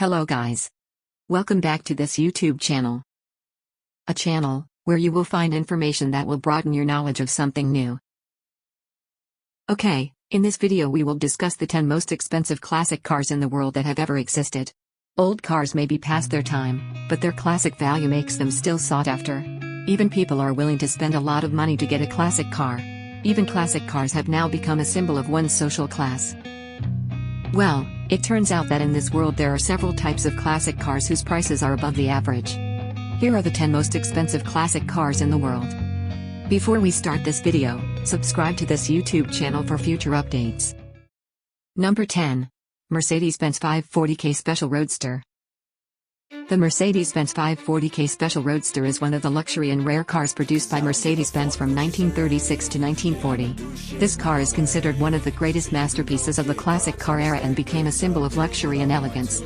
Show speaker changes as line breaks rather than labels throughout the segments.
Hello guys. Welcome back to this YouTube channel. A channel where you will find information that will broaden your knowledge of something new. Okay, in this video we will discuss the 10 most expensive classic cars in the world that have ever existed. Old cars may be past their time, but their classic value makes them still sought after. Even people are willing to spend a lot of money to get a classic car. Even classic cars have now become a symbol of one's social class. Well, it turns out that in this world there are several types of classic cars whose prices are above the average. Here are the 10 most expensive classic cars in the world. Before we start this video, subscribe to this YouTube channel for future updates. Number 10. Mercedes-Benz 540K Special Roadster. The Mercedes-Benz 540K Special Roadster is one of the luxury and rare cars produced by Mercedes-Benz from 1936 to 1940. This car is considered one of the greatest masterpieces of the classic car era and became a symbol of luxury and elegance.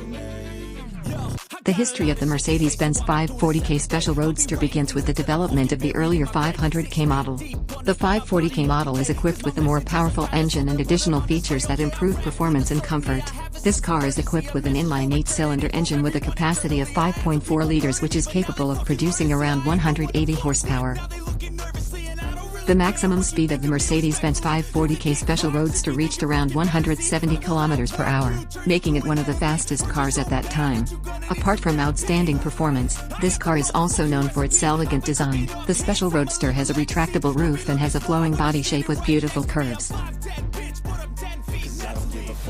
The history of the Mercedes-Benz 540K Special Roadster begins with the development of the earlier 500K model. The 540K model is equipped with a more powerful engine and additional features that improve performance and comfort. This car is equipped with an inline 8-cylinder engine with a capacity of 5.4 liters, which is capable of producing around 180 horsepower. The maximum speed of the Mercedes-Benz 540K Special Roadster reached around 170 km per hour, making it one of the fastest cars at that time. Apart from outstanding performance, this car is also known for its elegant design. The Special Roadster has a retractable roof and has a flowing body shape with beautiful curves.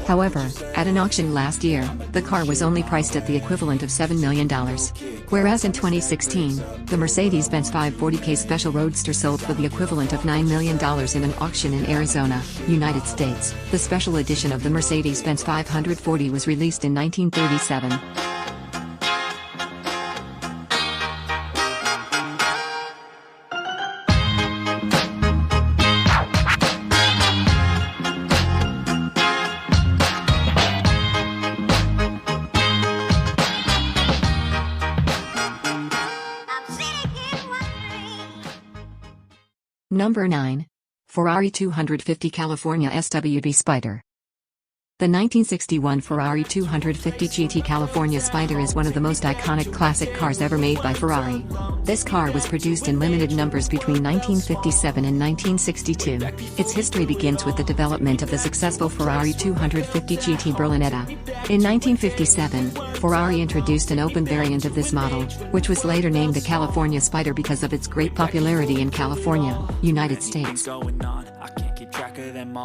However, at an auction last year, the car was only priced at the equivalent of $7 million. Whereas in 2016, the Mercedes-Benz 540K Special Roadster sold for the equivalent of $9 million in an auction in Arizona, United States. The special edition of the Mercedes-Benz 540 was released in 1937. Number 9. Ferrari 250 California SWD Spider. The 1961 Ferrari 250 GT California Spider is one of the most iconic classic cars ever made by Ferrari. This car was produced in limited numbers between 1957 and 1962. Its history begins with the development of the successful Ferrari 250 GT Berlinetta. In 1957, Ferrari introduced an open variant of this model, which was later named the California Spider because of its great popularity in California, United States.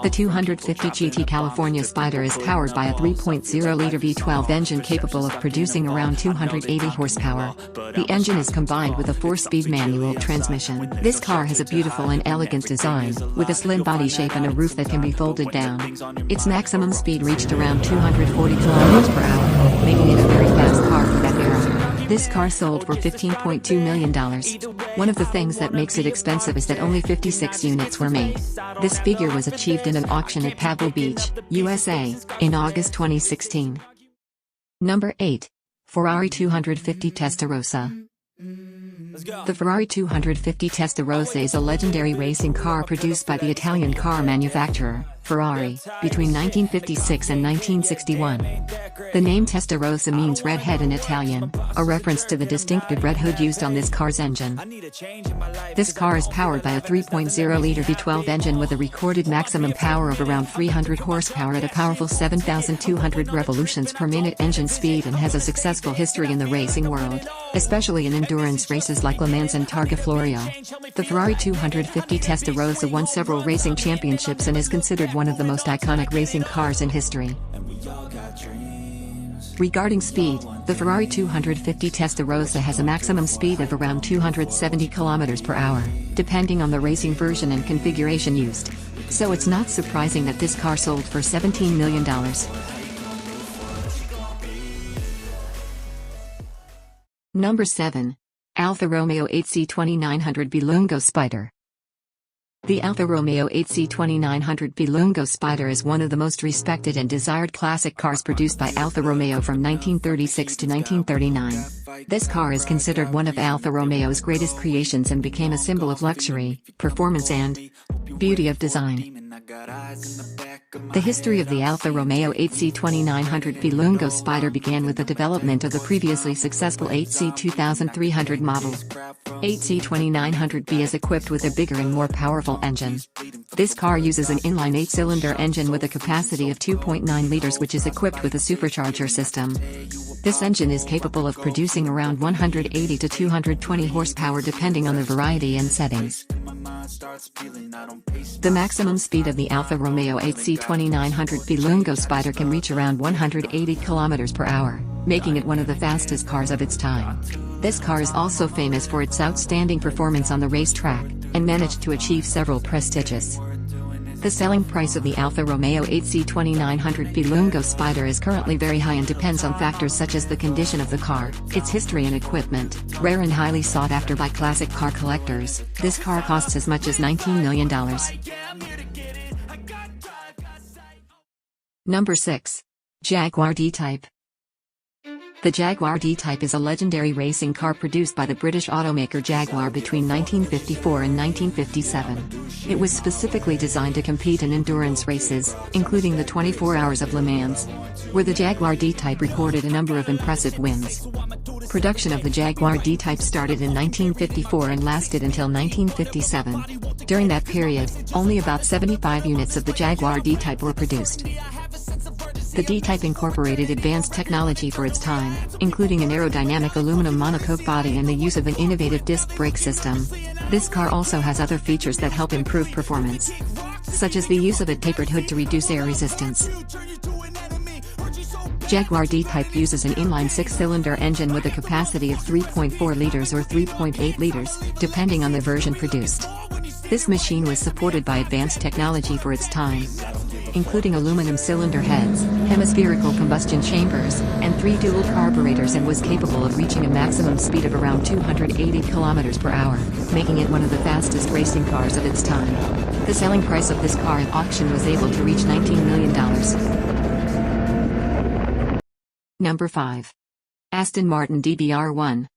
The 250 GT California Spider is powered by a 3.0-liter V12 engine capable of producing around 280 horsepower. The engine is combined with a 4-speed manual transmission. This car has a beautiful and elegant design, with a slim body shape and a roof that can be folded down. Its maximum speed reached around 240 km per hour, making it a very fast car for that era. This car sold for $15.2 million. One of the things that makes it expensive is that only 56 units were made. This figure was achieved in an auction at Pebble Beach, USA, in August 2016. Number 8. Ferrari 250 Testarossa. The Ferrari 250 Testarossa is a legendary racing car produced by the Italian car manufacturer, Ferrari, between 1956 and 1961. The name Testarossa means red head in Italian, a reference to the distinctive red hood used on this car's engine. This car is powered by a 3.0-liter V12 engine with a recorded maximum power of around 300 horsepower at a powerful 7,200 revolutions per minute engine speed and has a successful history in the racing world, especially in endurance races like Le Mans and Targa Florio. The Ferrari 250 Testarossa won several racing championships and is considered one of the most iconic racing cars in history. Regarding speed, the Ferrari 250 Testarossa has a maximum speed of around 270 km per hour, depending on the racing version and configuration used. So it's not surprising that this car sold for $17 million. Number 7. Alfa Romeo 8C 2900 Lungo Spider. The Alfa Romeo 8C 2900 Lungo Spider is one of the most respected and desired classic cars produced by Alfa Romeo from 1936 to 1939. This car is considered one of Alfa Romeo's greatest creations and became a symbol of luxury, performance and beauty of design. The history of the Alfa Romeo 8C2900B Lungo Spider began with the development of the previously successful 8C2300 model. 8C2900B is equipped with a bigger and more powerful engine. This car uses an inline 8-cylinder engine with a capacity of 2.9 liters, which is equipped with a supercharger system. This engine is capable of producing around 180 to 220 horsepower depending on the variety and settings. The maximum speed of the Alfa Romeo 8C2900B Lungo Spider can reach around 180 km per hour, making it one of the fastest cars of its time. This car is also famous for its outstanding performance on the racetrack, and managed to achieve several prestigious. The selling price of the Alfa Romeo 8C2900B Lungo Spider is currently very high and depends on factors such as the condition of the car, its history and equipment. Rare and highly sought after by classic car collectors, this car costs as much as $19 million. Number 6. Jaguar D-Type. The Jaguar D-Type is a legendary racing car produced by the British automaker Jaguar between 1954 and 1957. It was specifically designed to compete in endurance races, including the 24 Hours of Le Mans, where the Jaguar D-Type recorded a number of impressive wins. Production of the Jaguar D-Type started in 1954 and lasted until 1957. During that period, only about 75 units of the Jaguar D-Type were produced. The D-Type incorporated advanced technology for its time, including an aerodynamic aluminum monocoque body and the use of an innovative disc brake system. This car also has other features that help improve performance, such as the use of a tapered hood to reduce air resistance. Jaguar D-Type uses an inline 6-cylinder engine with a capacity of 3.4 liters or 3.8 liters, depending on the version produced. This machine was supported by advanced technology for its time, including aluminum cylinder heads, hemispherical combustion chambers, and 3 dual carburetors, and was capable of reaching a maximum speed of around 280 km per hour, making it one of the fastest racing cars of its time. The selling price of this car at auction was able to reach $19 million. Number 5. Aston Martin DBR1.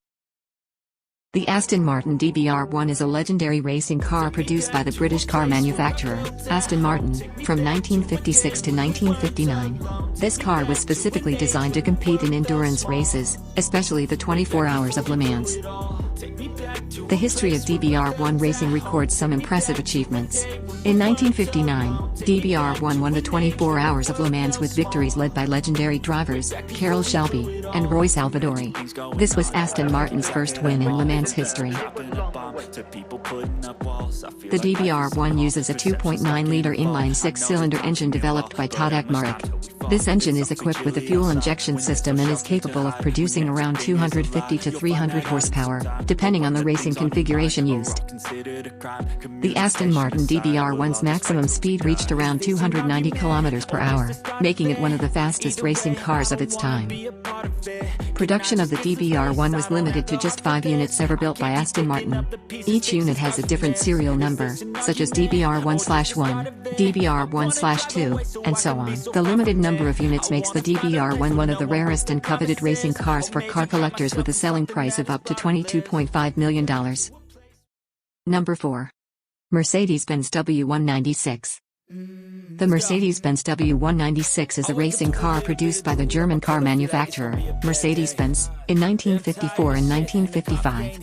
The Aston Martin DBR1 is a legendary racing car produced by the British car manufacturer, Aston Martin, from 1956 to 1959. This car was specifically designed to compete in endurance races, especially the 24 Hours of Le Mans. The history of DBR1 racing records some impressive achievements. In 1959, DBR1 won the 24 Hours of Le Mans with victories led by legendary drivers, Carroll Shelby, and Roy Salvadori. This was Aston Martin's first win in Le Mans history. The DBR1 uses a 2.9-liter inline 6-cylinder engine developed by Tadek Marek. This engine is equipped with a fuel injection system and is capable of producing around 250 to 300 horsepower, depending on the racing configuration used. The Aston Martin DBR1's maximum speed reached around 290 km per hour, making it one of the fastest racing cars of its time. Production of the DBR1 was limited to just 5 units ever built by Aston Martin. Each unit has a different serial number, such as DBR1/1, DBR1/2, and so on. The limited number of units makes the DBR1 one of the rarest and coveted racing cars for car collectors, with a selling price of up to $22.5 million. Number 4. Mercedes-Benz W196. The Mercedes-Benz W196 is a racing car produced by the German car manufacturer, Mercedes-Benz, in 1954 and 1955.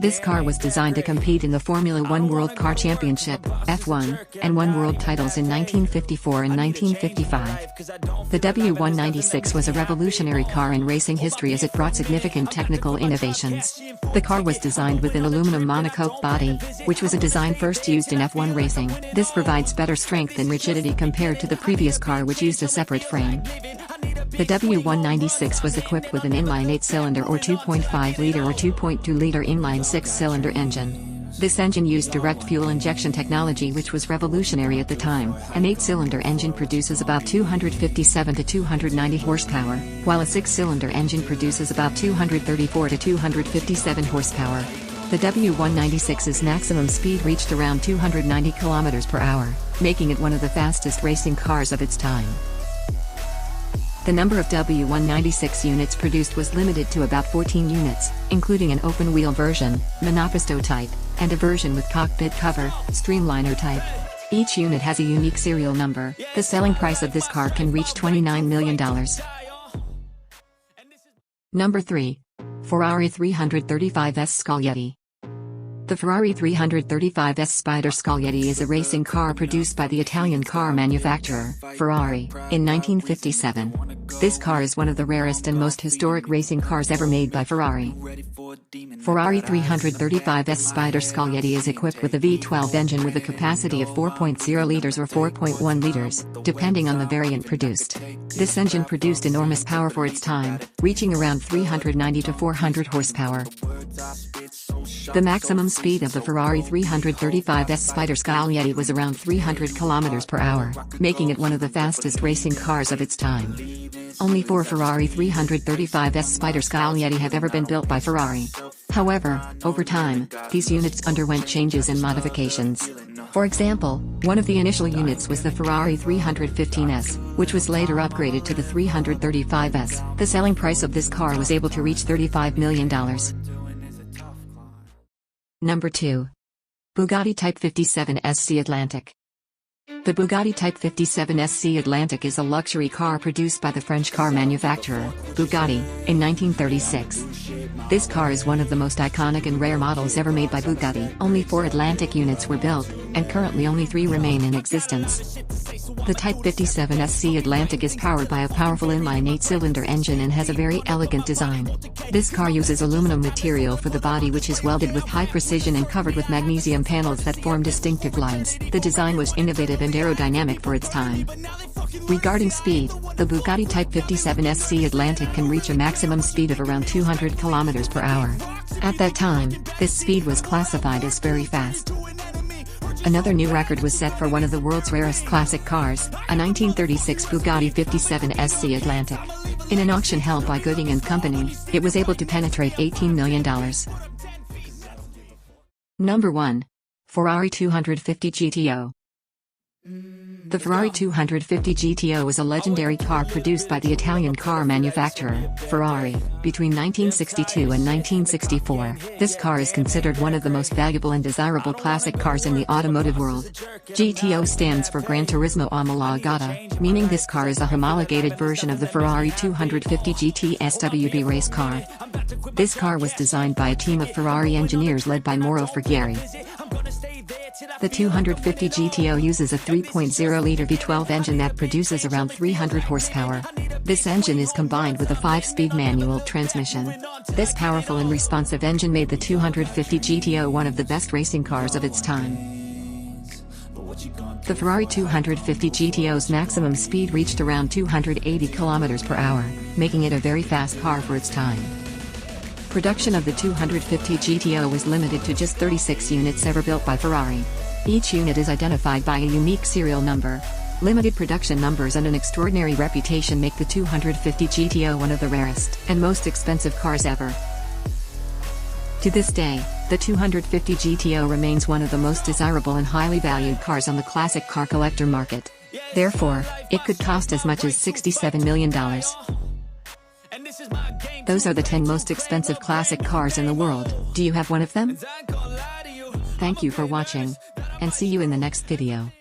This car was designed to compete in the Formula One World Car Championship, F1, and won world titles in 1954 and 1955. The W196 was a revolutionary car in racing history as it brought significant technical innovations. The car was designed with an aluminum monocoque body, which was a design first used in F1 racing. This provides better strength and rigidity compared to the previous car, which used a separate frame. The W196 was equipped with an inline 8-cylinder or 2.5-liter or 2.2-liter inline 6-cylinder engine. This engine used direct fuel injection technology, which was revolutionary at the time. An 8-cylinder engine produces about 257 to 290 horsepower, while a 6-cylinder engine produces about 234 to 257 horsepower. The W196's maximum speed reached around 290 km per hour, making it one of the fastest racing cars of its time. The number of W196 units produced was limited to about 14 units, including an open-wheel version, monopisto type, and a version with cockpit cover, streamliner type. Each unit has a unique serial number. The selling price of this car can reach $29 million. Number 3. Ferrari 335S Scaglietti. The Ferrari 335S Spider Scaglietti is a racing car produced by the Italian car manufacturer, Ferrari, in 1957. This car is one of the rarest and most historic racing cars ever made by Ferrari. Ferrari 335S Spider Scaglietti is equipped with a V12 engine with a capacity of 4.0 liters or 4.1 liters, depending on the variant produced. This engine produced enormous power for its time, reaching around 390 to 400 horsepower. The maximum speed of the Ferrari 335S Spider Scaglietti was around 300 km per hour, making it one of the fastest racing cars of its time. Only 4 Ferrari 335S Spider Scaglietti have ever been built by Ferrari. However, over time, these units underwent changes and modifications. For example, one of the initial units was the Ferrari 315S, which was later upgraded to the 335S. The selling price of this car was able to reach $35 million. Number 2. Bugatti Type 57 SC Atlantic. The Bugatti Type 57 SC Atlantic is a luxury car produced by the French car manufacturer, Bugatti, in 1936. This car is one of the most iconic and rare models ever made by Bugatti. Only 4 Atlantic units were built, and currently only 3 remain in existence. The Type 57 SC Atlantic is powered by a powerful inline 8-cylinder engine and has a very elegant design. This car uses aluminum material for the body, which is welded with high precision and covered with magnesium panels that form distinctive lines. The design was innovative and aerodynamic for its time. Regarding speed, the Bugatti Type 57 SC Atlantic can reach a maximum speed of around 200 km per hour. At that time, this speed was classified as very fast. Another new record was set for one of the world's rarest classic cars, a 1936 Bugatti 57 SC Atlantic. In an auction held by Gooding & Company, it was able to penetrate $18 million. Number 1. Ferrari 250 GTO. The Ferrari 250 GTO is a legendary car produced by the Italian car manufacturer, Ferrari, between 1962 and 1964. This car is considered one of the most valuable and desirable classic cars in the automotive world. GTO stands for Gran Turismo Omologata, meaning this car is a homologated version of the Ferrari 250 GT SWB race car. This car was designed by a team of Ferrari engineers led by Mauro Ferghieri. The 250 GTO uses a 3.0-liter V12 engine that produces around 300 horsepower. This engine is combined with a 5-speed manual transmission. This powerful and responsive engine made the 250 GTO one of the best racing cars of its time. The Ferrari 250 GTO's maximum speed reached around 280 km per hour, making it a very fast car for its time. Production of the 250 GTO was limited to just 36 units ever built by Ferrari. Each unit is identified by a unique serial number. Limited production numbers and an extraordinary reputation make the 250 GTO one of the rarest and most expensive cars ever. To this day, the 250 GTO remains one of the most desirable and highly valued cars on the classic car collector market. Therefore, it could cost as much as $67 million. Those are the 10 most expensive classic cars in the world. Do you have one of them? Thank you for watching, and see you in the next video.